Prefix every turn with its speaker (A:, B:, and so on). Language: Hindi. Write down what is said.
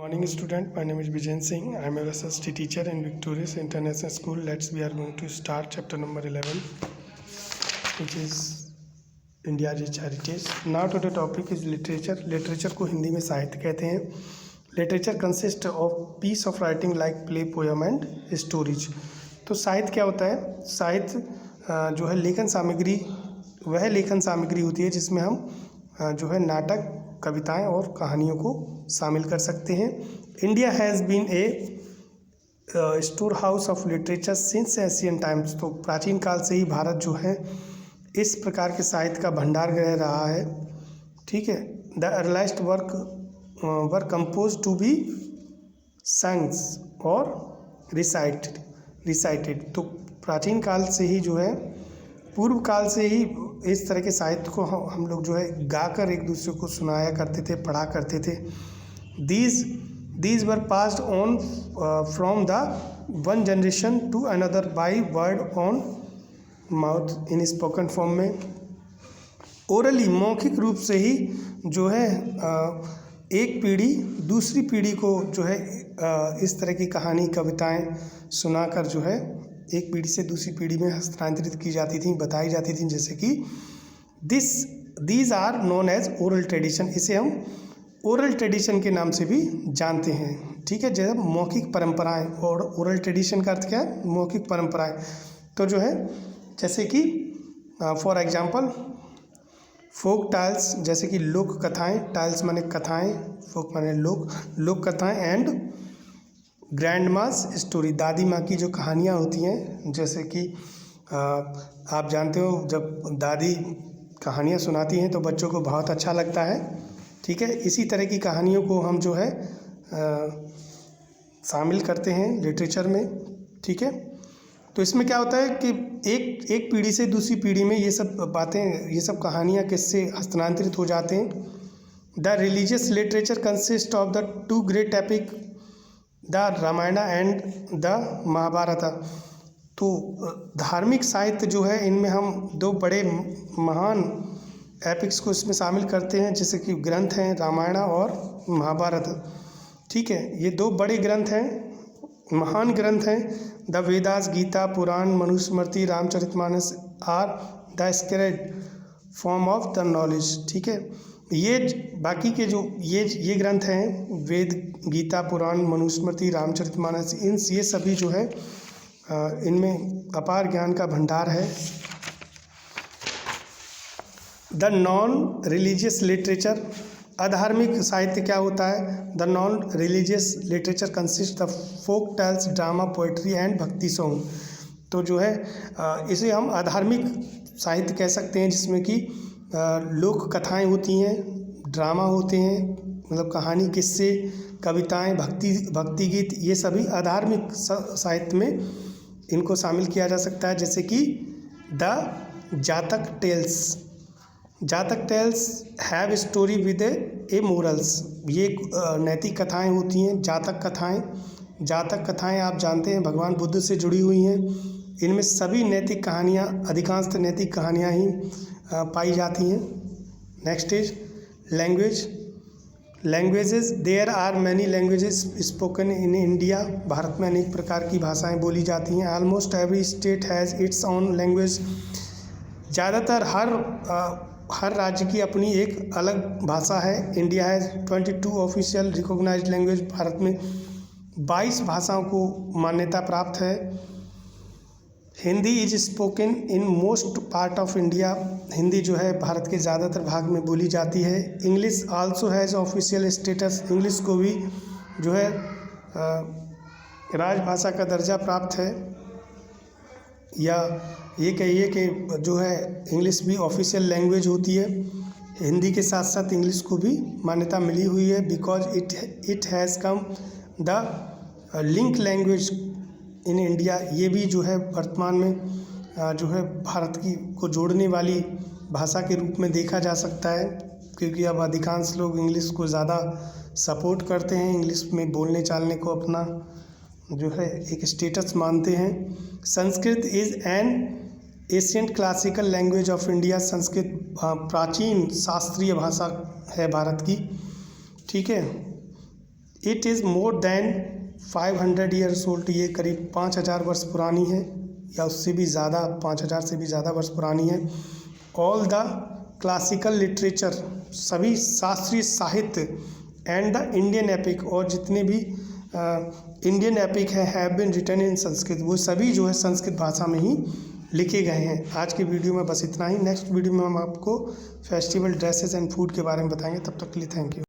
A: Morning student, my name is Bijen Singh. I am a SST teacher in Victorious International School. We are going to start chapter number 11, which is India's rich heritage. Now today topic is literature. Literature को हिंदी में साहित्य कहते हैं. Literature consists of piece of writing like play, poem and stories. तो साहित्य क्या होता है? साहित्य जो है लेखन सामग्री, वह लेखन सामग्री होती है जिसमें हम जो है नाटक, कविताएं और कहानियों को शामिल कर सकते हैं. India has been a store house of literature since Asian times. तो प्राचीन काल से ही भारत जो है इस प्रकार के साहित्य का भंडार गृह रहा है. ठीक है. The earliest work compose to be songs और रिसाइटेड. तो प्राचीन काल से ही जो है, पूर्व काल से ही इस तरह के साहित्य को हम लोग जो है गाकर एक दूसरे को सुनाया करते थे, पढ़ा करते थे. These were passed on from the one generation to another by word on mouth in spoken form में. ओरली मौखिक रूप से ही जो है एक पीढ़ी दूसरी पीढ़ी को जो है इस तरह की कहानी, कविताएं सुनाकर जो है एक पीढ़ी से दूसरी पीढ़ी में हस्तांतरित की जाती थी, बताई जाती थी. जैसे कि these are known as oral tradition. इसे हम ओरल ट्रेडिशन के नाम से भी जानते हैं. ठीक है. जैसे मौखिक परंपराएं, और ओरल ट्रेडिशन का अर्थ क्या है? मौखिक परंपराएं. तो जो है जैसे कि फॉर एग्जांपल फोक टाइल्स, जैसे कि लोक कथाएं. टाइल्स माने कथाएं, फोक माने लोक कथाएं. एंड ग्रैंड मास स्टोरी, दादी माँ की जो कहानियाँ होती हैं. जैसे कि आप जानते हो जब दादी कहानियाँ सुनाती हैं तो बच्चों को बहुत अच्छा लगता है. ठीक है. इसी तरह की कहानियों को हम जो है शामिल करते हैं लिटरेचर में. ठीक है. तो इसमें क्या होता है कि एक पीढ़ी से दूसरी पीढ़ी में ये सब बातें, ये सब कहानियाँ किससे हस्तांतरित हो जाते हैं. The religious literature consist of the two great epic, the Ramayana and the Mahabharata. तो धार्मिक साहित्य जो है इनमें हम दो बड़े महान एपिक्स को इसमें शामिल करते हैं, जैसे कि ग्रंथ हैं रामायण और महाभारत. ठीक है. ये दो बड़े ग्रंथ हैं, महान ग्रंथ हैं. The Vedas, Gita, Purana, Manusmriti, Ramcharitmanas are the script form of the knowledge. ठीक है. ये बाकी के जो ये ग्रंथ हैं, वेद, गीता, पुराण, मनुस्मृति, रामचरितमानस, ये सभी जो है इनमें अपार ज्ञान का भंडार है. द नॉन रिलीजियस लिटरेचर, अधार्मिक साहित्य क्या होता है? The non religious literature consist of folk tales, drama, poetry and bhakti song. तो जो है इसे हम अधार्मिक साहित्य कह सकते हैं, जिसमें कि लोक कथाएं होती हैं, ड्रामा होते हैं, मतलब कहानी, किस्से, कविताएं, भक्ति गीत, ये सभी अधार्मिक साहित्य में इनको शामिल किया जा सकता है. जैसे कि the Jataka tales have story with a morals. ये नैतिक कथाएं होती हैं, जातक कथाएं आप जानते हैं भगवान बुद्ध से जुड़ी हुई हैं. इनमें सभी नैतिक कहानियाँ, अधिकांश नैतिक कहानियाँ ही पाई जाती हैं. Next is languages. There are many languages spoken in India. भारत में अनेक प्रकार की भाषाएं बोली जाती हैं. Almost every state has its own language. ज़्यादातर हर राज्य की अपनी एक अलग भाषा है. India has 22 official recognised language. भारत में 22 भाषाओं को मान्यता प्राप्त है. Hindi is spoken in most part of India. Hindi जो है भारत के ज़्यादातर भाग में बोली जाती है. English also has official status. English को भी जो है राजभाषा का दर्जा प्राप्त है, या ये कहिए कि जो है इंग्लिश भी ऑफिशियल लैंग्वेज होती है. हिंदी के साथ साथ इंग्लिश को भी मान्यता मिली हुई है, because it has come the link language in India. ये भी जो है वर्तमान में जो है भारत को जोड़ने वाली भाषा के रूप में देखा जा सकता है, क्योंकि अब अधिकांश लोग इंग्लिश को ज़्यादा सपोर्ट करते हैं. इंग्लिश में बोलने चालने को अपना जो है एक स्टेटस मानते हैं. Sanskrit is an ancient classical language of India. Sanskrit प्राचीन शास्त्रीय भाषा है भारत की. ठीक है. It is more than 500 years old, ये करीब 5000 वर्ष पुरानी है या उससे भी ज़्यादा, 5000 से भी ज़्यादा वर्ष पुरानी है। ऑल द क्लासिकल लिटरेचर, सभी शास्त्रीय साहित्य, एंड द इंडियन एपिक, और जितने भी इंडियन एपिक है, have been written in Sanskrit, वो सभी जो है संस्कृत भाषा में ही लिखे गए हैं। आज की वीडियो में बस इतना ही। नेक्स्ट वीडियो में हम आपको फेस्टिवल ड्रेसेस एंड फूड के बारे में बताएंगे। तब तक के लिए थैंक यू।